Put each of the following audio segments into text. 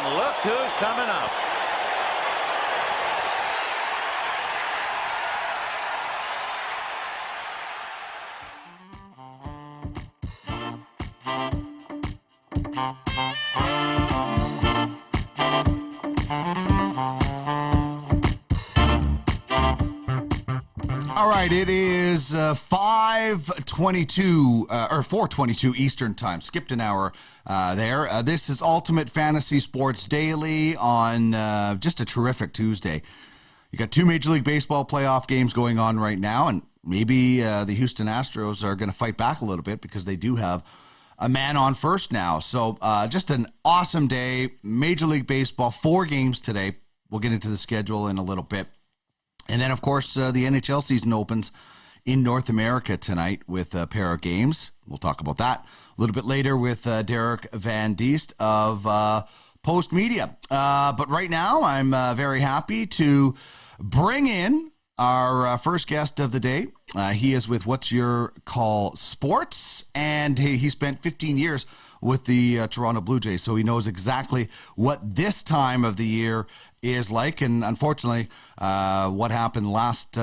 And look who's coming up. All right, it is 5:22 or 4:22 Eastern Time. Skipped an hour there. This is Ultimate Fantasy Sports Daily on just a terrific Tuesday. You got two Major League Baseball playoff games going on right now, and maybe the Houston Astros are going to fight back a little bit because they do have a man on first now. So just an awesome day. Major League Baseball, 4 games today. We'll get into the schedule in a little bit. And then, of course, the NHL season opens in North America tonight with a pair of games. We'll talk about that a little bit later with Derek Van Diest of Post Media. But right now, I'm very happy to bring in our first guest of the day. He is with What's Your Call Sports, and he spent 15 years with the Toronto Blue Jays, so he knows exactly what this time of the year is like, and unfortunately, what happened last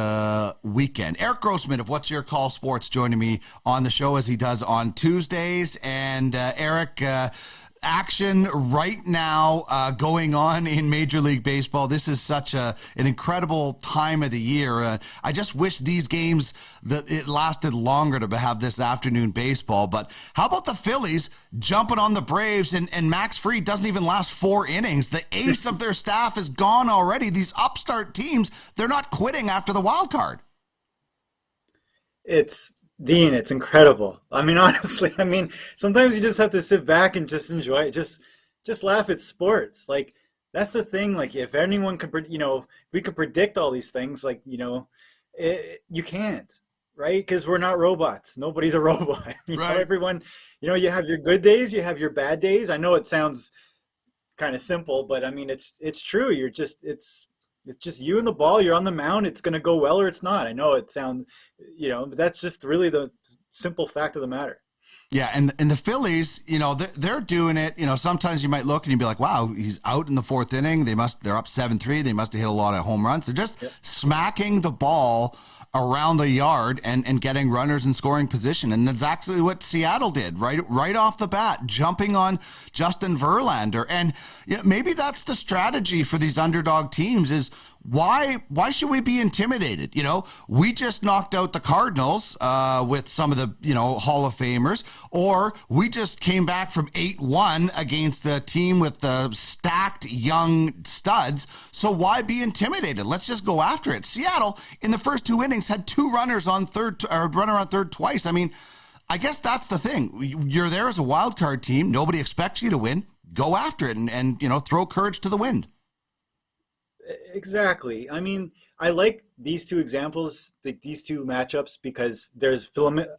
weekend. Erik Grosman of What's Your Call Sports joining me on the show as he does on Tuesdays. And Erik, action right now going on in Major League Baseball. This is such an incredible time of the year. I just wish these games that it lasted longer to have this afternoon baseball. But how about the Phillies jumping on the Braves, and Max Fried doesn't even last 4 innings. The ace of their staff is gone already. These upstart teams, they're not quitting after the wild card. It's incredible. I mean, honestly, sometimes you just have to sit back and just enjoy it. Just laugh at sports. Like, that's the thing. Like, if anyone could, if we could predict all these things, like, you can't, right? Because we're not robots. Nobody's a robot. Right. Everyone, you have your good days, you have your bad days. I know it sounds kind of simple, but I mean, it's true. It's just you and the ball. You're on the mound. It's going to go well or it's not. I know it sounds, but that's just really the simple fact of the matter. Yeah, and the Phillies, they're doing it. Sometimes you might look and you'd be like, wow, he's out in the 4th inning. They're up 7-3. They must have hit a lot of home runs. They're just smacking the ball around the yard and getting runners in scoring position. And that's actually what Seattle did right off the bat, jumping on Justin Verlander. And maybe that's the strategy for these underdog teams is why should we be intimidated? We just knocked out the Cardinals with some of the, Hall of Famers, or we just came back from 8-1 against a team with the stacked young studs. So why be intimidated? Let's just go after it. Seattle in the first 2 innings had 2 runners on third, or runner on third twice. I mean, I guess that's the thing. You're there as a wild card team. Nobody expects you to win. Go after it and throw courage to the wind. Exactly. I mean, I like these 2 examples, these 2 matchups, because there's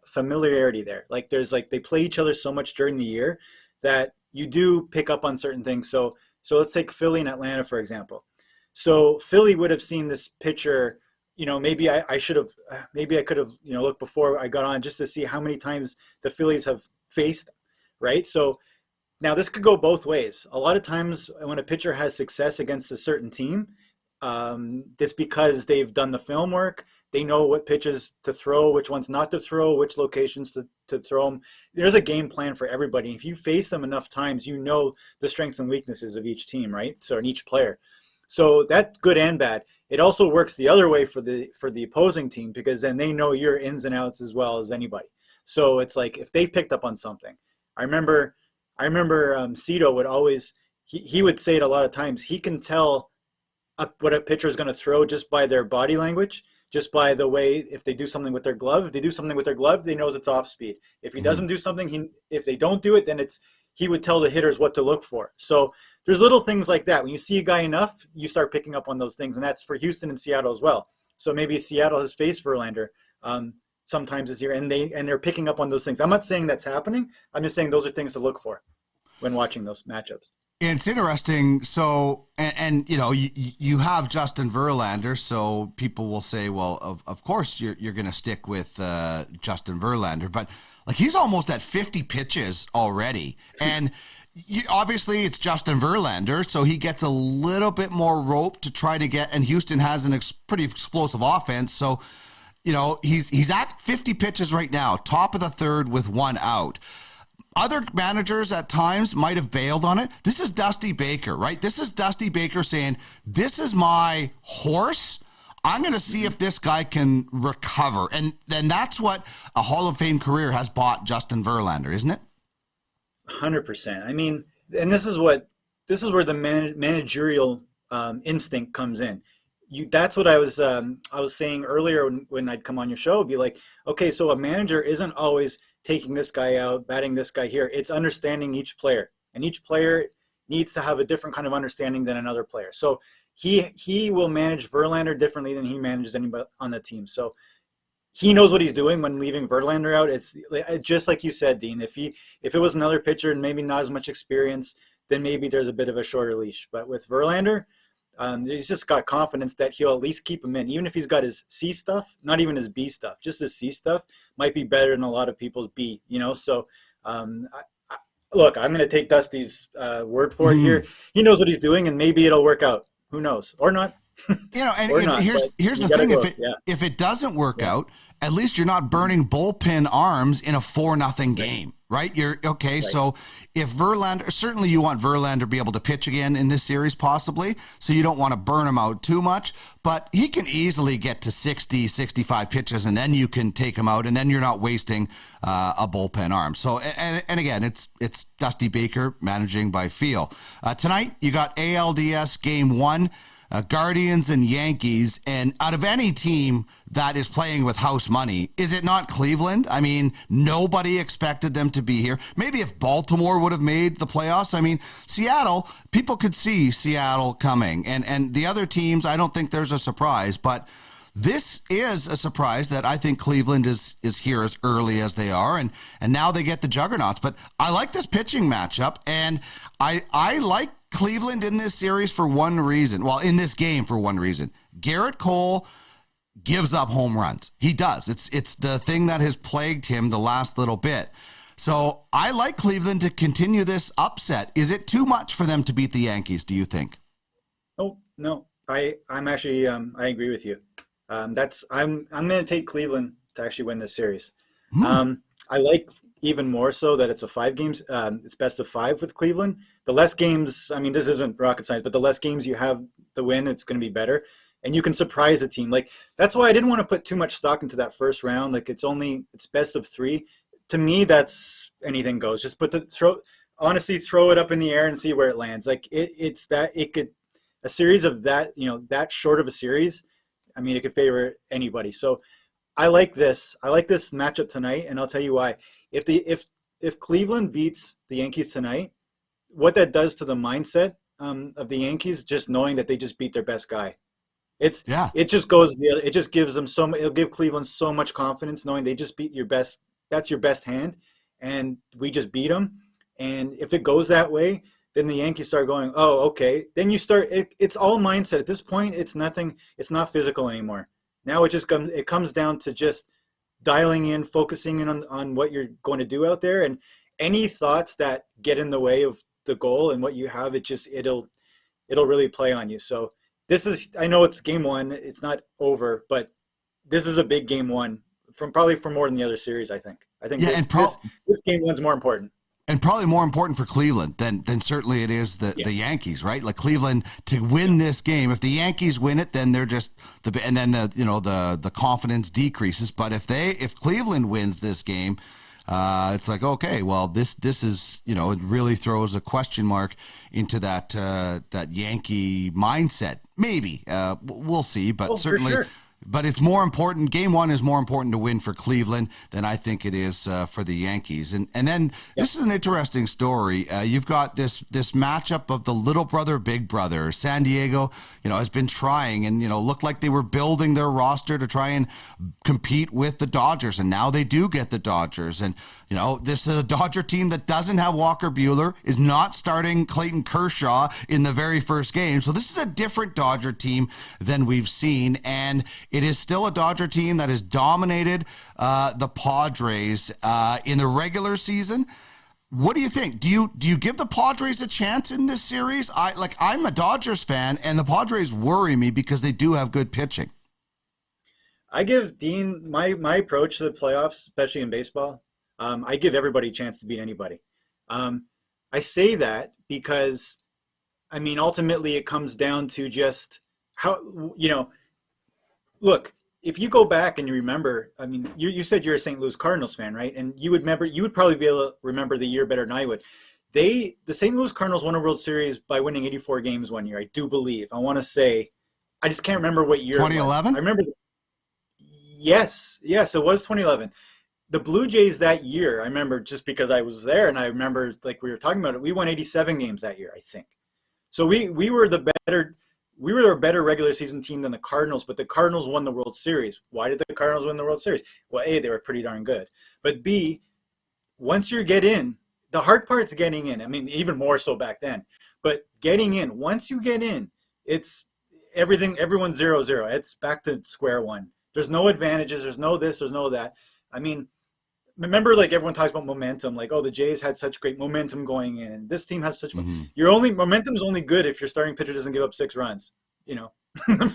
familiarity there. Like, they play each other so much during the year that you do pick up on certain things. So let's take Philly and Atlanta, for example. So Philly would have seen this pitcher, maybe I could have, looked before I got on just to see how many times the Phillies have faced, right? So now this could go both ways. A lot of times when a pitcher has success against a certain team, it's because they've done the film work. They know what pitches to throw, which ones not to throw, which locations to throw them. There's a game plan for everybody. If you face them enough times, you know the strengths and weaknesses of each team, right? So in each player. So that's good and bad. It also works the other way for the opposing team, because then they know your ins and outs as well as anybody. So it's like if they picked up on something. I remember Cito would always he would say it a lot of times. He can tell what a pitcher is going to throw just by their body language, just by the way, if they do something with their glove. If they do something with their glove, they knows it's off speed. If he doesn't do something, if they don't do it, then he would tell the hitters what to look for. So there's little things like that. When you see a guy enough, you start picking up on those things, and that's for Houston and Seattle as well. So maybe Seattle has faced Verlander sometimes this year, and they're picking up on those things. I'm not saying that's happening. I'm just saying those are things to look for when watching those matchups. It's interesting. So, and you have Justin Verlander, so people will say, well, of course you're going to stick with Justin Verlander, but like he's almost at 50 pitches already. And Obviously, it's Justin Verlander, so he gets a little bit more rope to try to get, and Houston has an pretty explosive offense, so he's at 50 pitches right now, top of the third with one out. Other managers at times might have bailed on it. This is Dusty Baker, right? This is Dusty Baker saying, this is my horse. I'm going to see if this guy can recover. And then that's what a Hall of Fame career has bought Justin Verlander, isn't it? 100%. I mean, and this is where the managerial instinct comes in. That's what I was saying earlier when I'd come on your show. Be like, okay, so a manager isn't always taking this guy out, batting this guy here. It's understanding each player, and each player needs to have a different kind of understanding than another player. So he will manage Verlander differently than he manages anybody on the team. So he knows what he's doing when leaving Verlander out. It's just like you said, Dean. If it was another pitcher and maybe not as much experience, then maybe there's a bit of a shorter leash. But with Verlander, he's just got confidence that he'll at least keep him in. Even if he's got his C stuff, not even his B stuff, just his C stuff might be better than a lot of people's B, So look, I'm going to take Dusty's word for it here. He knows what he's doing, and maybe it'll work out. Who knows? Or not. Here's the thing. If it doesn't work out, at least you're not burning bullpen arms in a 4-0 game, right? You're okay. Right. So if Verlander, certainly you want Verlander to be able to pitch again in this series, possibly. So you don't want to burn him out too much, but he can easily get to 60, 65 pitches, and then you can take him out, and then you're not wasting a bullpen arm. So, and again, it's Dusty Baker managing by feel. Tonight you got ALDS Game 1. Guardians and Yankees, and out of any team that is playing with house money, is it not Cleveland? I mean, nobody expected them to be here. Maybe if Baltimore would have made the playoffs. I mean, Seattle, people could see Seattle coming, and the other teams, I don't think there's a surprise, but this is a surprise that I think Cleveland is here as early as they are, and now they get the juggernauts. But I like this pitching matchup, and I like Cleveland in this series for one reason. Well, in this game for one reason. Garrett Cole gives up home runs. He does. It's the thing that has plagued him the last little bit. So I like Cleveland to continue this upset. Is it too much for them to beat the Yankees, do you think? Oh, no. I'm actually I agree with you. I'm going to take Cleveland to actually win this series. I like even more so that it's a 5 games. It's best of 5 with Cleveland. The less games, I mean, this isn't rocket science, but the less games you have to win, it's going to be better. And you can surprise a team. Like, that's why I didn't want to put too much stock into that first round. Like, it's best of 3. To me, that's anything goes. Just throw it up in the air and see where it lands. Like, a series of that, that short of a series, I mean, it could favor anybody. So I like this. I like this matchup tonight, and I'll tell you why. If Cleveland beats the Yankees tonight, what that does to the mindset of the Yankees, just knowing that they just beat their best guy, it just gives them it'll give Cleveland so much confidence knowing they just beat your best. That's your best hand, and we just beat them. And if it goes that way, then the Yankees start going, oh, okay. Then you start. It's all mindset at this point. It's nothing. It's not physical anymore. Now it comes down to just dialing in, focusing in on what you're going to do out there, and any thoughts that get in the way of the goal and what you have, it'll really play on you. So I know it's game 1, it's not over, but this is a big game 1 probably for more than the other series. I think this game 1's more important. And probably more important for Cleveland than certainly it is the Yankees, right? Like Cleveland to win this game. If the Yankees win it, then they're just the confidence decreases. But if Cleveland wins this game, it's like, okay, well this is it really throws a question mark into that Yankee mindset. Maybe we'll see, but certainly. For sure. But it's more important. Game 1 is more important to win for Cleveland than I think it is for the Yankees. And then This is an interesting story. You've got this matchup of the little brother, big brother. San Diego, has been trying and looked like they were building their roster to try and compete with the Dodgers, and now they do get the Dodgers. And this is a Dodger team that doesn't have Walker Buehler, is not starting Clayton Kershaw in the very first game. So this is a different Dodger team than we've seen, and it is still a Dodger team that has dominated the Padres in the regular season. What do you think? Do you give the Padres a chance in this series? I'm a Dodgers fan, and the Padres worry me because they do have good pitching. I give Dean my approach to the playoffs, especially in baseball. I give everybody a chance to beat anybody. I say that because I mean ultimately it comes down to just how look, if you go back and you remember, I mean, you said you're a St. Louis Cardinals fan, right? And you would probably be able to remember the year better than I would. The St. Louis Cardinals won a World Series by winning 84 games one year, I do believe. I want to say, I just can't remember what year 2011? I remember, yes, it was 2011. The Blue Jays that year, I remember just because I was there and I remember, like we were talking about it, we won 87 games that year, I think. So we were a better regular season team than the Cardinals, but the Cardinals won the World Series. Why did the Cardinals win the World Series? Well, A, they were pretty darn good. But B, once you get in, the hard part's getting in. I mean, even more so back then. But getting in, once you get in, it's everything, everyone's 0-0. It's back to square one. There's no advantages. There's no this. There's no that. I mean, remember, like everyone talks about momentum, like, oh, the Jays had such great momentum going in, and this team has such momentum is only good if your starting pitcher doesn't give up 6 runs, the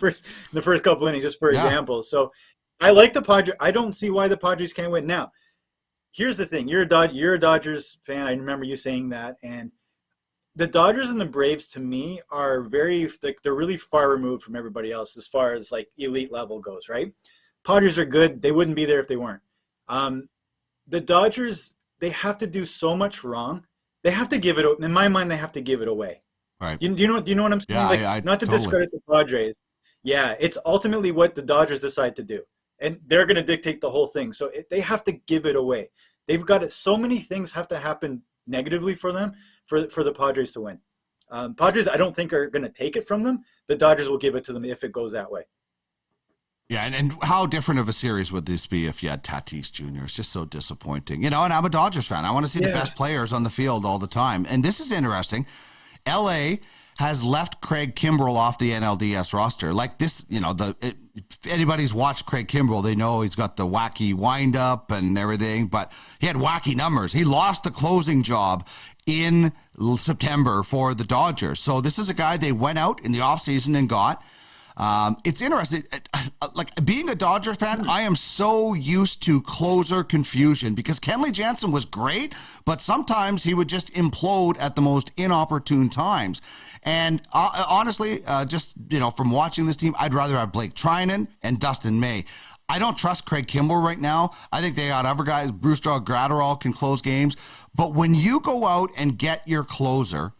first couple innings, just for example. So I like the Padres. I don't see why the Padres can't win. Now, here's the thing: you're a Dodgers fan. I remember you saying that, and the Dodgers and the Braves to me are they're really far removed from everybody else as far as like elite level goes, right? Padres are good. They wouldn't be there if they weren't. The Dodgers, they have to do so much wrong. They have to give it, in my mind, they have to give it away. Right. Do you know what I'm saying? Yeah, like, not to totally discredit the Padres. Yeah, it's ultimately what the Dodgers decide to do. And they're going to dictate the whole thing. So they have to give it away. They've got it. So many things have to happen negatively for them for the Padres to win. Padres, I don't think are going to take it from them. The Dodgers will give it to them if it goes that way. Yeah, and how different of a series would this be if you had Tatis Jr.? It's just so disappointing. And I'm a Dodgers fan. I want to see the best players on the field all the time. And this is interesting. L.A. has left Craig Kimbrell off the NLDS roster. Like this, if anybody's watched Craig Kimbrell, they know he's got the wacky windup and everything, but he had wacky numbers. He lost the closing job in September for the Dodgers. So this is a guy they went out in the offseason and got. It's interesting. Like being a Dodger fan, I am so used to closer confusion because Kenley Jansen was great, but sometimes he would just implode at the most inopportune times. And honestly, from watching this team, I'd rather have Blake Trinan and Dustin May. I don't trust Craig Kimbrell right now. I think they got other guys. Brusdar Graterol can close games. But when you go out and get your closer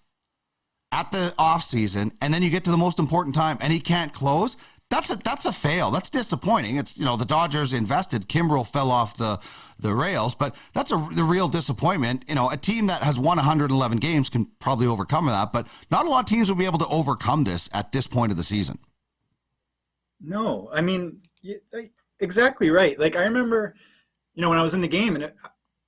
at the offseason, and then you get to the most important time, and he can't close, that's a fail. That's disappointing. It's the Dodgers invested. Kimbrell fell off the rails, but that's the real disappointment. A team that has won 111 games can probably overcome that, but not a lot of teams will be able to overcome this at this point of the season. No, I mean, exactly right. Like I remember, when I was in the game, and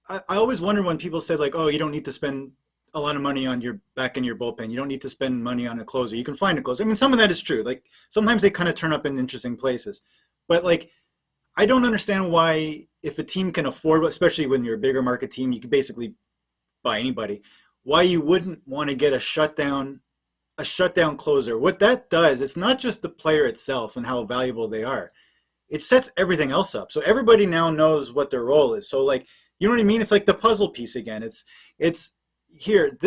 I always wondered when people said like, oh, you don't need to spend a lot of money on your back in your bullpen. You don't need to spend money on a closer. You can find a closer. I mean, some of that is true. Like sometimes they kind of turn up in interesting places, but like, I don't understand why if a team can afford, especially when you're a bigger market team, you can basically buy anybody, why you wouldn't want to get a shutdown closer. What that does, it's not just the player itself and how valuable they are. It sets everything else up. So everybody now knows what their role is. So like, you know what I mean? It's like the puzzle piece again. It's here,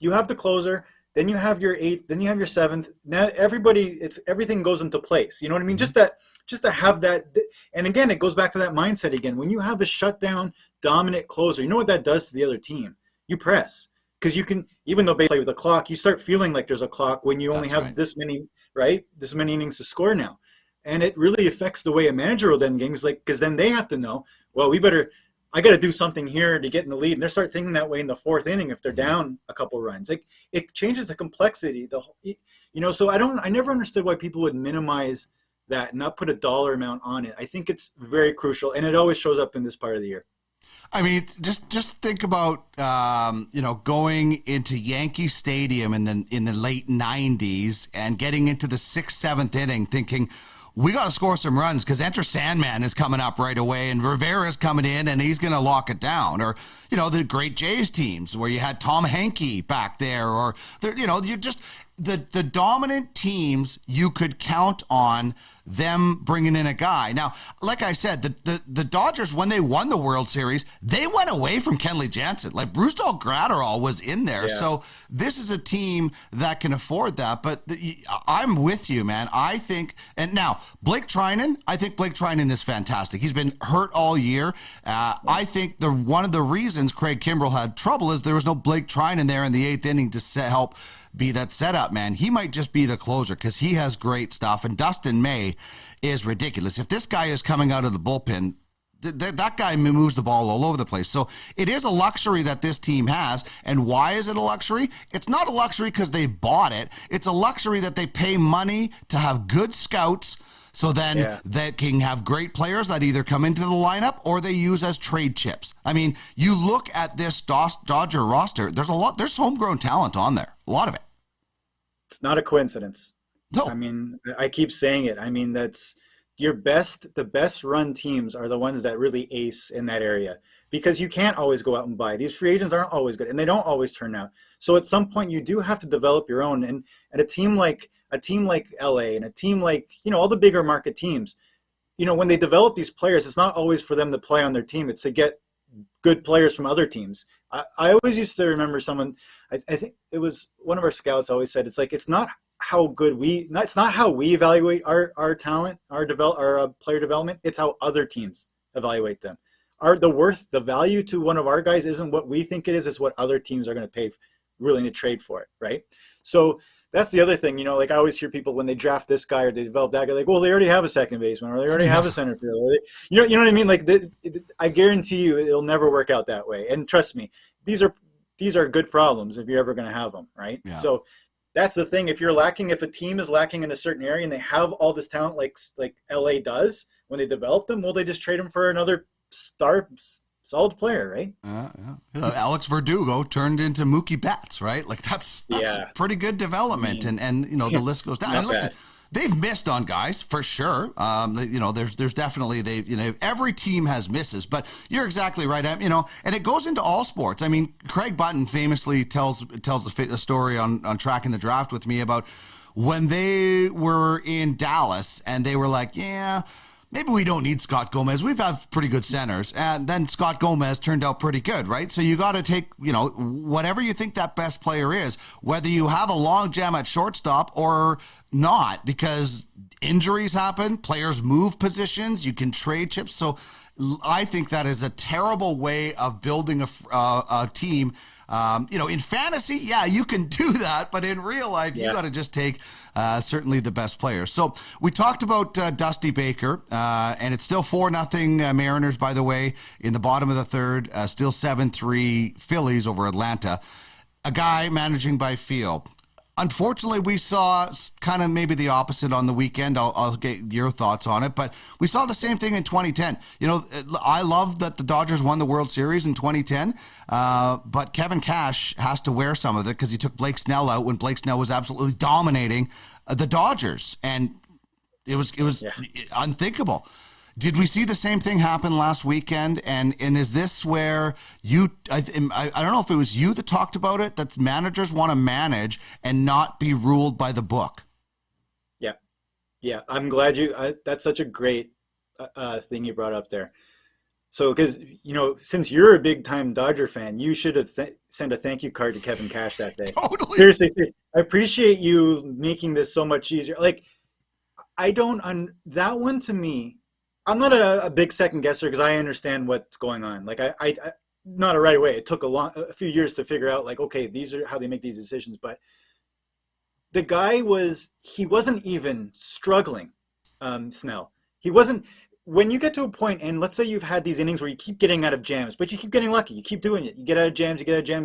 you have the closer, then you have your 8th, then you have your 7th. Now everything goes into place. You know what I mean? Just to have that. And again, it goes back to that mindset again. When you have a shutdown, dominant closer, you know what that does to the other team? You press. Because you can, even though they play with a clock, you start feeling like there's a clock when you only have this many innings to score now. And it really affects the way a manager will then games, like, because then they have to know, well, I got to do something here to get in the lead. And they start thinking that way in the 4th inning if they're down a couple runs. Like it changes the complexity. So I never understood why people would minimize that and not put a dollar amount on it. I think it's very crucial, and it always shows up in this part of the year. I mean, just think about going into Yankee Stadium in the late '90s and getting into the 6th, 7th inning, thinking, we got to score some runs because Enter Sandman is coming up right away and Rivera's coming in and he's going to lock it down. Or, the great Jays teams where you had Tom Henke back there, or, you just the dominant teams, you could count on them bringing in a guy. Now, like I said, the Dodgers, when they won the World Series, they went away from Kenley Jansen. Like Bruce Gratterall was in there. Yeah. So this is a team that can afford that. But I'm with you, man. I think, and now Blake Trinan, I think Blake Trinan is fantastic. He's been hurt all year. I think one of the reasons Craig Kimbrell had trouble is there was no Blake Trinan there in the eighth inning to help be that setup, man. He might just be the closer because he has great stuff. And Dustin May is ridiculous. If this guy is coming out of the bullpen, that guy moves the ball all over the place. So it is a luxury that this team has. And why is it a luxury? It's not a luxury because they bought it. It's a luxury that they pay money to have good scouts, so then they can have great players that either come into the lineup or they use as trade chips. I mean, you look at this Dodger roster, there's homegrown talent on there. A lot of it. It's not a coincidence. No. I mean, I keep saying it. I mean, the best run teams are the ones that really ace in that area, because you can't always go out and buy. These free agents aren't always good and they don't always turn out. So at some point you do have to develop your own. And a team like LA and a team like, all the bigger market teams, when they develop these players, it's not always for them to play on their team. It's to get good players from other teams. I always used to remember someone, I think it was one of our scouts always said, it's not how we evaluate our talent, our player development. It's how other teams evaluate them. The value to one of our guys isn't what we think it is. It's what other teams are going to pay, willing to trade for it. Right. So that's the other thing, like I always hear people when they draft this guy or they develop that guy, like, well, they already have a second baseman or they already have a center fielder. You know what I mean? Like I guarantee you it'll never work out that way. And trust me, these are good problems if you're ever going to have them. Right. Yeah. So that's the thing. If a team is lacking in a certain area and they have all this talent, like LA does when they develop them, well, they just trade them for another solid player, right? Alex Verdugo turned into Mookie Betts, right? Like that's pretty good development, and the list goes down. And listen, they've missed on guys for sure. There's definitely every team has misses, but you're exactly right. And it goes into all sports. I mean, Craig Button famously tells a story on Tracking the Draft with me about when they were in Dallas and they were like, maybe we don't need Scott Gomez. We've had pretty good centers. And then Scott Gomez turned out pretty good, right? So you got to take, whatever you think that best player is, whether you have a long jam at shortstop or not, because injuries happen, players move positions, you can trade chips. So I think that is a terrible way of building a team. In fantasy, you can do that, but in real life, you got to just take certainly the best players. So we talked about Dusty Baker, and it's still 4-0 Mariners, by the way, in the bottom of the third, still 7-3 Phillies over Atlanta. A guy managing by feel. Unfortunately, we saw kind of maybe the opposite on the weekend. I'll get your thoughts on it, but we saw the same thing in 2010. I love that the Dodgers won the World Series in 2010, but Kevin Cash has to wear some of it because he took Blake Snell out when Blake Snell was absolutely dominating the Dodgers, and it was unthinkable. Did we see the same thing happen last weekend? And is this where I don't know if it was you that talked about it, that managers want to manage and not be ruled by the book? Yeah. I'm glad that's such a great thing you brought up there. So, because, since you're a big time Dodger fan, you should have sent a thank you card to Kevin Cash that day. Totally. Seriously, I appreciate you making this so much easier. Like, that one to me, I'm not a big second guesser because I understand what's going on. Like I not right away. It took a few years to figure out, like, okay, these are how they make these decisions. But the guy he wasn't even struggling. Snell, he wasn't. When you get to a point, and let's say you've had these innings where you keep getting out of jams, but you keep getting lucky. You keep doing it. You get out of jams.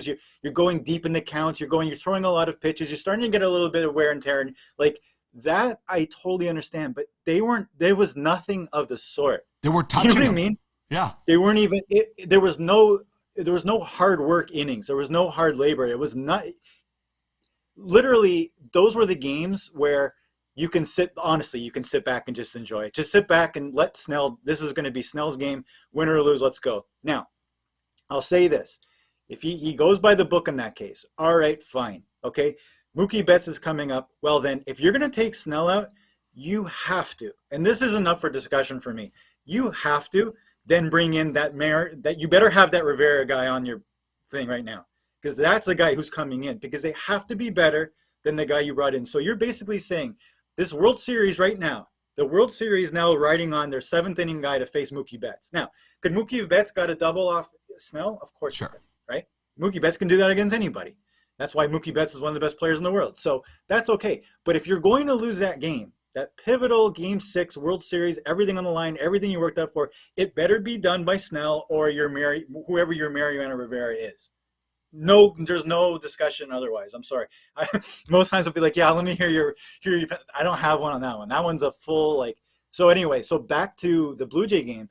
You're going deep into counts. You're throwing a lot of pitches. You're starting to get a little bit of wear and tear. And like that, I totally understand. But there was nothing of the sort. They were touching. You know what I mean? Yeah. They weren't even. There was no hard work innings. There was no hard labor. It was not. Literally, those were the games where you can sit back and just enjoy it. Just sit back and let Snell. This is going to be Snell's game, win or lose. Let's go. Now, I'll say this: if he goes by the book in that case, all right, fine, okay. Mookie Betts is coming up. Well, then, if you're going to take Snell out, you have to, and this isn't up for discussion for me. You have to then bring in that you better have that Rivera guy on your thing right now, because that's the guy who's coming in, because they have to be better than the guy you brought in. So you're basically saying this World Series right now, the World Series now riding on their 7th inning guy to face Mookie Betts. Now, could Mookie Betts got a double off Snell? Of course, Sure. He could, right? Mookie Betts can do that against anybody. That's why Mookie Betts is one of the best players in the world. So that's okay. But if you're going to lose that game, that pivotal Game 6 World Series, everything on the line, everything you worked up for, it better be done by Snell or whoever your Mariano Rivera is. No, there's no discussion otherwise. I'm sorry. Most times I'll be like, yeah, let me hear your. I don't have one on that one. That one's a full like. So anyway, so back to the Blue Jay game.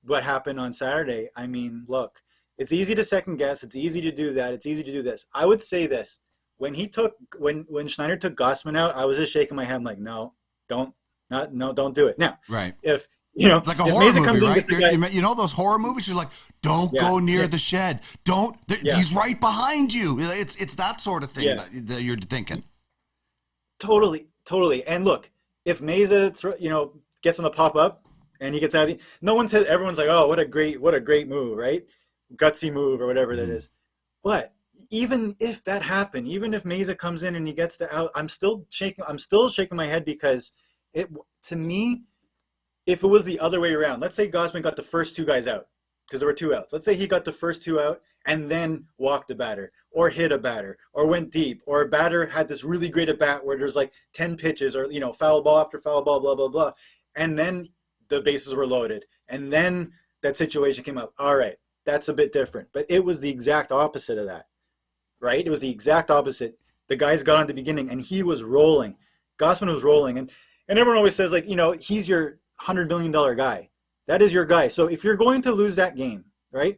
What happened on Saturday? I mean, look, it's easy to second guess. It's easy to do that. It's easy to do this. I would say this: when Schneider took Grosman out, I was just shaking my head. I'm like, no, don't do it. Now, right? If It's like a horror Mesa movie, right? guy, You know those horror movies? You're like, don't go near the shed. Don't. He's right behind you. It's that sort of thing that you're thinking. Totally. And look, if Mesa, gets him to pop up and he gets out of everyone's like, oh, what a great move, right? Gutsy move or whatever that is. But even if that happened, even if Mesa comes in and he gets the out, I'm still shaking my head, because to me, if it was the other way around, let's say Grosman got the first 2 guys out, because there were 2 outs. Let's say he got the first 2 out and then walked a batter or hit a batter or went deep, or a batter had this really great at bat where there's like 10 pitches or, foul ball after foul ball, blah, blah, blah. And then the bases were loaded. And then that situation came up. All right, that's a bit different. But it was the exact opposite of that, right? It was the exact opposite. The guys got on at the beginning and he was rolling. Grosman was rolling. And everyone always says, like, he's your $100 million guy. That is your guy. So if you're going to lose that game, right,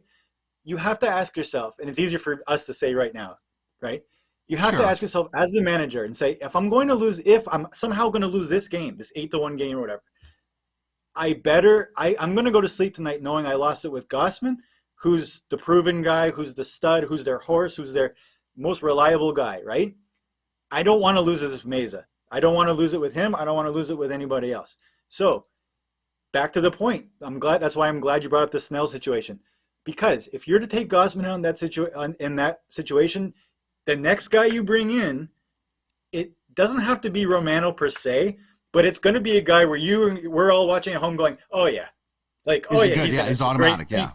you have to ask yourself, and it's easier for us to say right now, right? You have to ask yourself as the manager and say, if I'm somehow going to lose this game, this 8-1 game or whatever, I'm going to go to sleep tonight knowing I lost it with Grosman, who's the proven guy, who's the stud, who's their horse, who's their most reliable guy, right? I don't want to lose it with Mesa. I don't want to lose it with him. I don't want to lose it with anybody else. So back to the point. That's why I'm glad you brought up the Snell situation, because if you're to take Grosman out in that situation, the next guy you bring in, it doesn't have to be Romano per se, but it's going to be a guy where we're all watching at home going, oh yeah, like, oh yeah, he's automatic, great.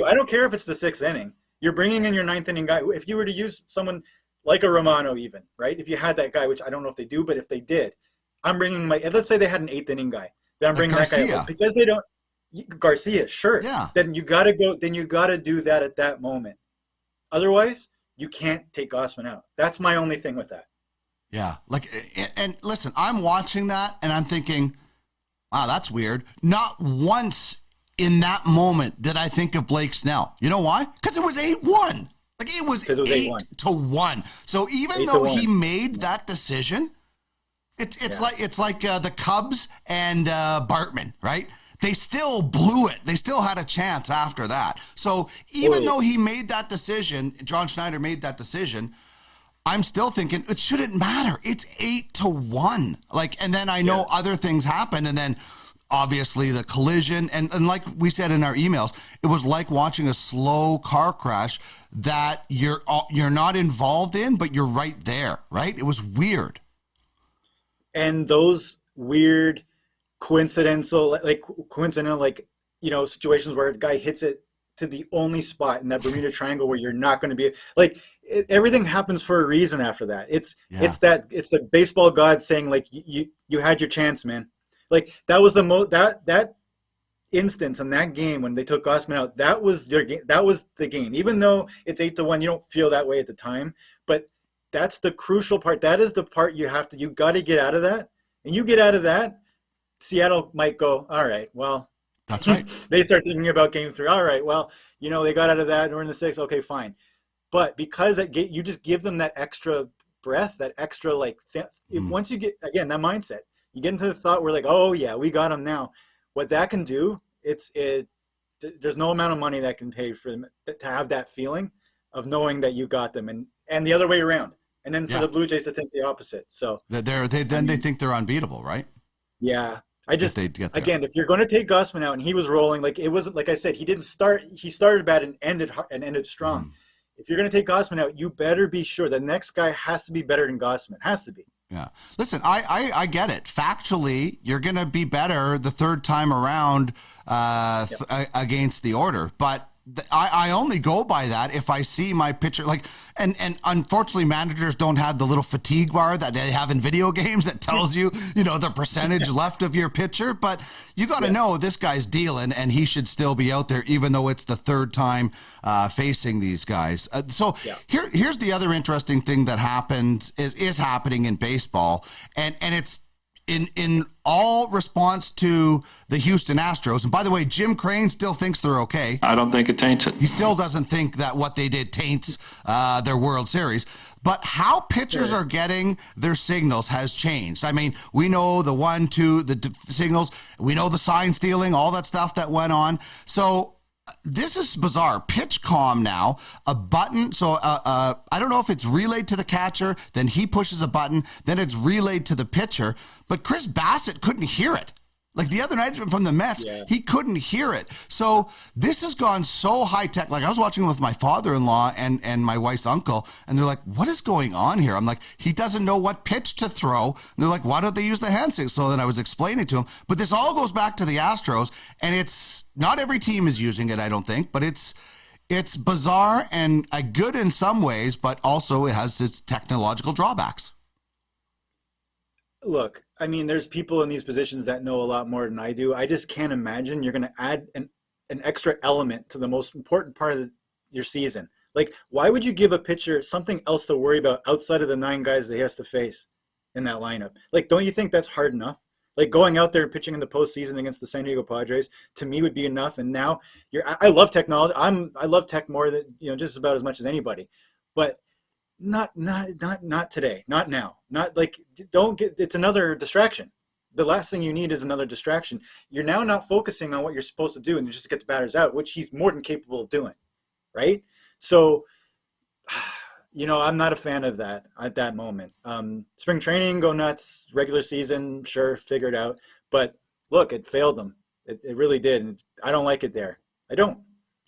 I don't care if it's the 6th inning. You're bringing in your 9th inning guy. If you were to use someone like a Romano, even, right? If you had that guy, which I don't know if they do, but if they did, I'm bringing let's say they had an 8th inning guy. Then I'm bringing that guy up, because they don't. Garcia, sure. Yeah. Then you got to go. Then you got to do that at that moment. Otherwise, you can't take Grosman out. That's my only thing with that. Yeah. And listen, I'm watching that and I'm thinking, wow, that's weird. Not once in that moment did I think of Blake Snell. You know why? Because it was 8-1. Like, it was 8-1. So even though he made that decision, it's like the Cubs and Bartman, right? They still blew it. They still had a chance after that. So even though he made that decision, John Schneider made that decision, I'm still thinking it shouldn't matter. It's 8-1. And then I know other things happen, and then obviously the collision, and like we said in our emails, it was like watching a slow car crash that you're not involved in, but you're right there, right? It was weird. And those weird coincidental situations where a guy hits it to the only spot in that Bermuda Triangle where you're not going to be everything happens for a reason after that. It's the baseball god saying, like, you had your chance, man. Like, that was that instance in that game when they took Grosman out. That was their game. That was the game. Even though it's 8-1, you don't feel that way at the time, but that's the crucial part. That is the part you got to get out of that. And you get out of that, Seattle might go, all right, well, that's right. They start thinking about game 3. All right, well, they got out of that. We're in the 6th. Okay, fine. But because you just give them that extra breath, that extra like once you get again that mindset, you get into the thought where like, oh yeah, we got him now. What that can do, there's no amount of money that can pay for them to have that feeling of knowing that you got them, and the other way around, and then for the Blue Jays to think the opposite. So they think they're unbeatable, right? Yeah. Again, if you're going to take Grosman out and he was rolling, like it wasn't, like I said, he started bad and ended strong. If you're going to take Grosman out, you better be sure the next guy has to be better than Grosman. Has to be. Yeah. Listen, I get it. Factually, you're going to be better the third time around against the order, but I only go by that if I see my pitcher, like, and unfortunately managers don't have the little fatigue bar that they have in video games that tells you, the percentage left of your pitcher, but you got to know this guy's dealing and he should still be out there even though it's the third time facing these guys. Here's the other interesting thing that is happening in baseball, and it's in all response to the Houston Astros. And by the way, Jim Crane still thinks they're okay. I don't think it taints it. He still doesn't think that what they did taints their World Series. But how pitchers are getting their signals has changed. I mean, we know the 1-2, the signals. We know the sign stealing, all that stuff that went on. So this is bizarre. Pitch calm now, a button. So I don't know if it's relayed to the catcher, then he pushes a button, then it's relayed to the pitcher. But Chris Bassett couldn't hear it. Like the other night from the Mets, he couldn't hear it. So this has gone so high tech. Like I was watching with my father-in-law and my wife's uncle, and they're like, what is going on here? I'm like, he doesn't know what pitch to throw. And they're like, why don't they use the hand signal? So then I was explaining to him. But this all goes back to the Astros, and it's not every team is using it, I don't think, but it's bizarre and good in some ways, but also it has its technological drawbacks. Look, I mean, there's people in these positions that know a lot more than I do. I just can't imagine you're going to add an extra element to the most important part of your season. Like, why would you give a pitcher something else to worry about outside of the 9 guys that he has to face in that lineup? Like, don't you think that's hard enough? Like, going out there and pitching in the postseason against the San Diego Padres, to me, would be enough. And now, I love technology. I love tech more than, just about as much as anybody. But not today, not now, not like, it's another distraction. The last thing you need is another distraction. You're now not focusing on what you're supposed to do and you just get the batters out, which he's more than capable of doing. Right. So, I'm not a fan of that at that moment. Spring training, go nuts, regular season, sure, figure it out. But look, it failed them. It really did. And I don't like it there. I don't.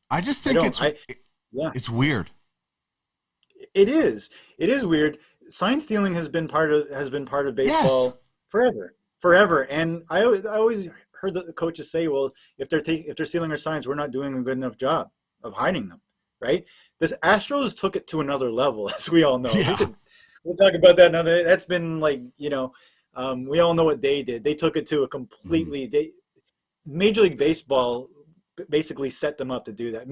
I just think it's weird. It is weird. Sign stealing has been part of baseball forever. And I always heard the coaches say, well, if they're stealing our signs, we're not doing a good enough job of hiding them, right? This Astros took it to another level, as we all know. Yeah. We'll talk about that another. That's been like, we all know what they did. They took it to a completely. Major League Baseball basically set them up to do that.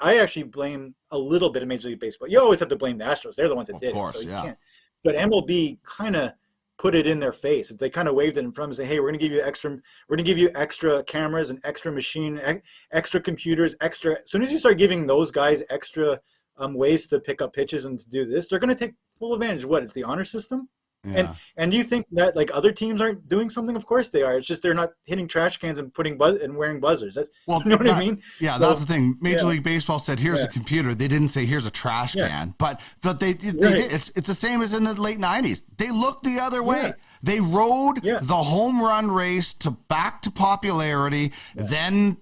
I actually blame a little bit of Major League Baseball. You always have to blame the Astros. They're the ones that did it, so you can't. But MLB kind of put it in their face. They kind of waved it in front and say, "Hey, we're going to give you extra cameras and extra extra computers, extra." As soon as you start giving those guys extra ways to pick up pitches and to do this, they're going to take full advantage. What? It's the honor system. Yeah. And do you think that like other teams aren't doing something? Of course they are. It's just they're not hitting trash cans and and wearing buzzers. You know what I mean? Yeah, so, that's the thing. Major League Baseball said, "Here's a computer." They didn't say, "Here's a trash can," but they did. It's the same as in the late '90s. They looked the other way. Yeah. They rode the home run race back to popularity. Yeah. Then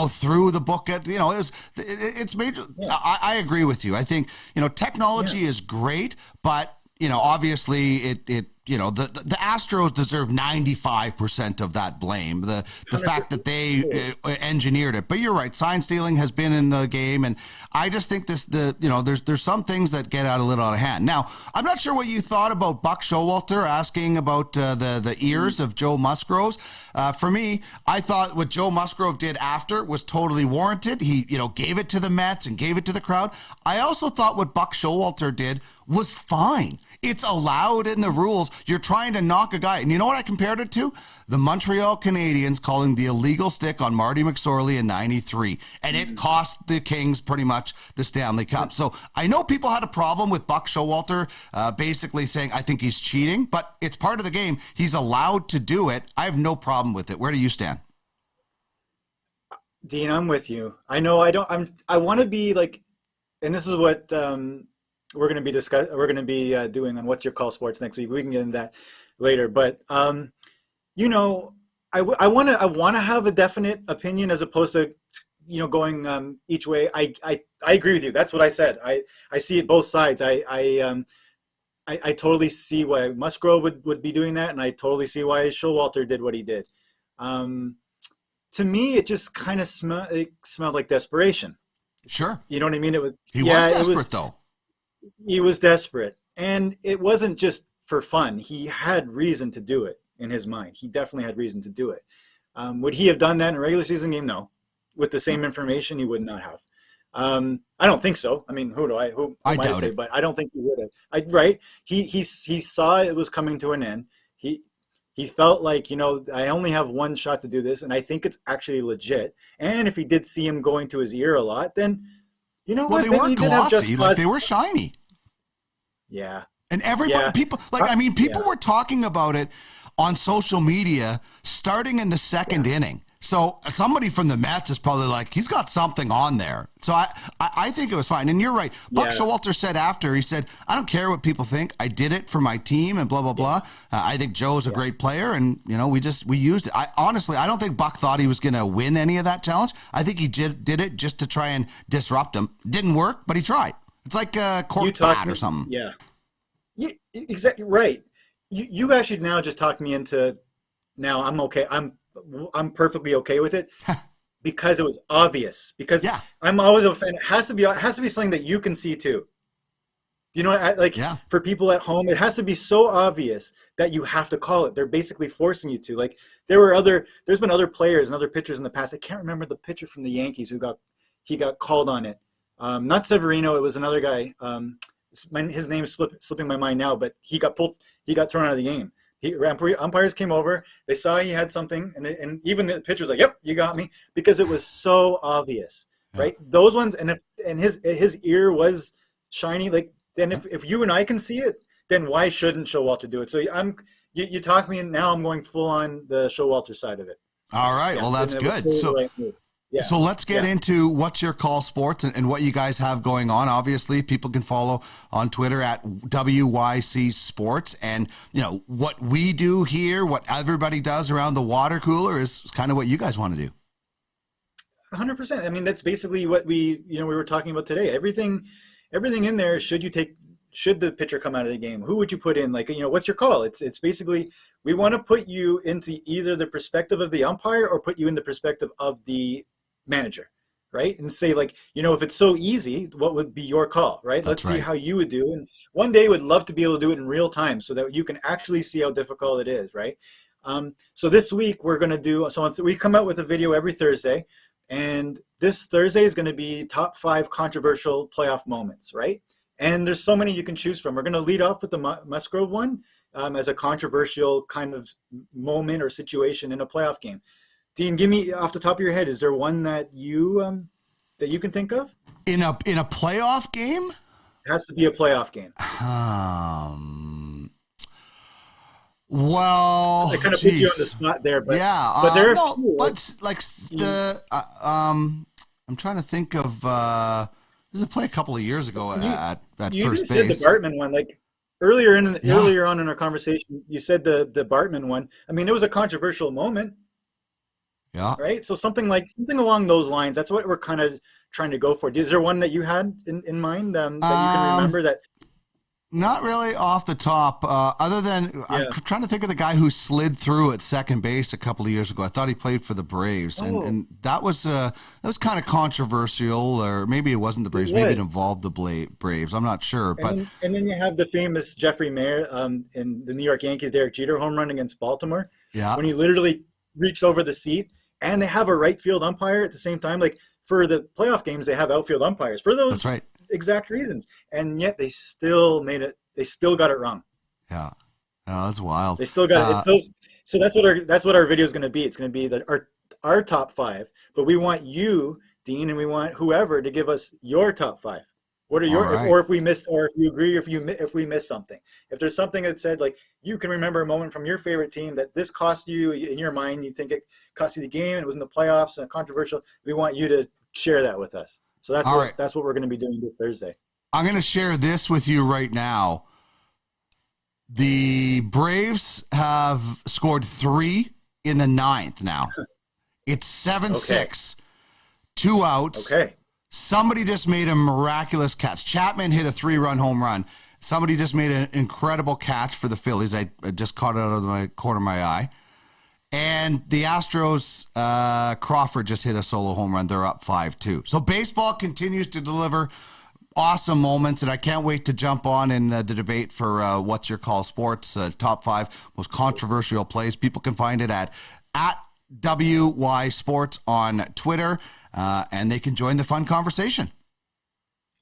through the book at it's major. Yeah. I agree with you. I think technology is great, but obviously it the Astros deserve 95% of that blame. The fact that they engineered it. But you're right, sign stealing has been in the game, and I just think there's some things that get a little out of hand. Now, I'm not sure what you thought about Buck Showalter asking about the ears of Joe Musgrove. For me, I thought what Joe Musgrove did after was totally warranted. He gave it to the Mets and gave it to the crowd. I also thought what Buck Showalter did was fine. It's allowed in the rules. you're trying to knock a guy. And you know what I compared it to? The Montreal Canadiens calling the illegal stick on Marty McSorley in 93. And it cost the Kings pretty much the Stanley Cup. So I know people had a problem with Buck Showalter basically saying, I think he's cheating, but it's part of the game. He's allowed to do it. I have no problem with it. Where do you stand? Dean, I'm with you. I know I want to be like, and this is what we're going to be doing on What's Your Call Sports next week. We can get into that later, but you know, I want to have a definite opinion as opposed to, you know, going each way. I agree with you. That's what I said. I see it both sides. I totally see why Musgrove would be doing that, and I totally see why Showalter did what he did. To me, it just kind of smelled like desperation. Sure. You know what I mean? He was desperate, though. He was desperate. And it wasn't just for fun. He had reason to do it in his mind. He definitely had reason to do it. Would he have done that in a regular season game? No. With the same information, he would not have. I don't think so. I mean, who am I to say? It. But I don't think he would have. Right? He saw it was coming to an end. He felt like, you know, I only have one shot to do this, and I think it's actually legit. And if he did see him going to his ear a lot, then, you know what? They weren't glossy. Like, they were shiny. Yeah. And everybody, people, like, I mean, people were talking about it on social media starting in the second inning. So somebody from the Mets is probably like, he's got something on there. So I think it was fine. And you're right. Buck Showalter said after, he said, I don't care what people think. I did it for my team and blah, blah, blah. I think Joe's a great player. And, you know, we used it. Honestly, I don't think Buck thought he was going to win any of that challenge. I think he did it just to try and disrupt him. Didn't work, but he tried. It's like a cork bat or something. Yeah, exactly right. You actually now just talked me into, now I'm okay. I'm perfectly okay with it because it was obvious. Because I'm always a fan. It has to be something that you can see too. You know, for people at home, it has to be so obvious that you have to call it. They're basically forcing you to. Like there's been other players and other pitchers in the past. I can't remember the pitcher from the Yankees who got called on it. Not Severino. It was another guy. His name's slipping my mind now, but he got thrown out of the game. Umpires came over. They saw he had something, and even the pitcher was like, "Yep, you got me," because it was so obvious, right? Those ones, and his ear was shiny, like then if you and I can see it, then why shouldn't Showalter do it? So you talk me, and now I'm going full on the Showalter side of it. All right, well that's good. So. Right move. Yeah. So let's get into What's Your Call Sports and what you guys have going on. Obviously, people can follow on Twitter at WYC Sports. And, you know, what we do here, what everybody does around the water cooler is kind of what you guys want to do. 100%. I mean, that's basically what we were talking about today. Everything in there, should the pitcher come out of the game? Who would you put in? Like, you know, what's your call? It's basically, we want to put you into either the perspective of the umpire or put you in the perspective of the manager, right? And say, like, you know, if it's so easy, what would be your call, right? Let's see how you would do. And one day would love to be able to do it in real time so that you can actually see how difficult it is, right? So this week we're going to do, we come out with a video every Thursday, and this Thursday is going to be top 5 controversial playoff moments, right? And there's so many you can choose from. We're going to lead off with the Musgrove one as a controversial kind of moment or situation in a playoff game. Dean, give me off the top of your head, is there one that you can think of? In a playoff game? It has to be a playoff game. Well, I kind of put you on the spot there, but but there are a few. But like I'm trying to think of this is a play a couple of years ago at first base. You even said the Bartman one, like earlier on in our conversation. You said the Bartman one. I mean, it was a controversial moment. Yeah. Right. So something along those lines. That's what we're kind of trying to go for. Is there one that you had in mind that you can remember that? Not really off the top, other than I'm trying to think of the guy who slid through at second base a couple of years ago. I thought he played for the Braves, and that was kind of controversial, or maybe it wasn't the Braves. Maybe it involved the Braves. I'm not sure. And then you have the famous Jeffrey Mayer in the New York Yankees, Derek Jeter home run against Baltimore. Yeah. When he literally reached over the seat, and they have a right field umpire at the same time. Like for the playoff games, they have outfield umpires for those. That's right. Exact reasons, and yet they still made it. They still got it wrong. Yeah, Oh, that's wild. They still got it's those. So that's what our video is going to be. It's going to be our top five, but we want you, Dean, and we want whoever to give us your top five. What are All your right. if we missed, or if you agree, or if we missed something. If there's something that said like you can remember a moment from your favorite team that this cost you in your mind, you think it cost you the game, and it was in the playoffs and controversial. We want you to share that with us. So All right. that's what we're going to be doing this Thursday. I'm going to share this with you right now. The Braves have scored 3 in the 9th now. It's 7-6, 2 outs. Okay. Somebody just made a miraculous catch. Chapman hit a 3-run home run. Somebody just made an incredible catch for the Phillies. I just caught it out of my corner of my eye. And the Astros, Crawford just hit a solo home run. They're up 5-2. So baseball continues to deliver awesome moments, and I can't wait to jump on in the debate for What's Your Call Sports, top 5 most controversial plays. People can find it at WY Sports on Twitter, and they can join the fun conversation.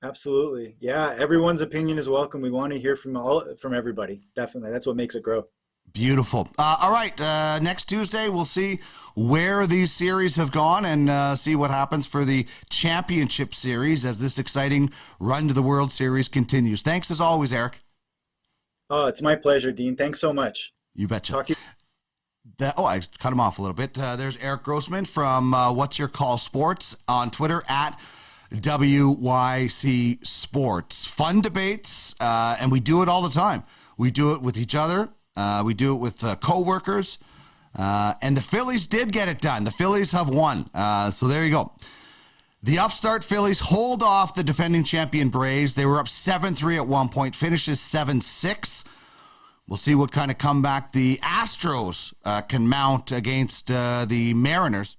Absolutely. Yeah, everyone's opinion is welcome. We want to hear from everybody. Definitely. That's what makes it grow. Beautiful. All right. Next Tuesday, we'll see where these series have gone and see what happens for the championship series as this exciting run to the World Series continues. Thanks as always, Erik. Oh, it's my pleasure, Dean. Thanks so much. You betcha. Talk to you. I cut him off a little bit. There's Erik Grosman from What's Your Call Sports on Twitter at WYC Sports. Fun debates, and we do it all the time. We do it with each other. We do it with coworkers, and the Phillies did get it done. The Phillies have won, so there you go. The upstart Phillies hold off the defending champion Braves. They were up 7-3 at one point, finishes 7-6. We'll see what kind of comeback the Astros can mount against the Mariners.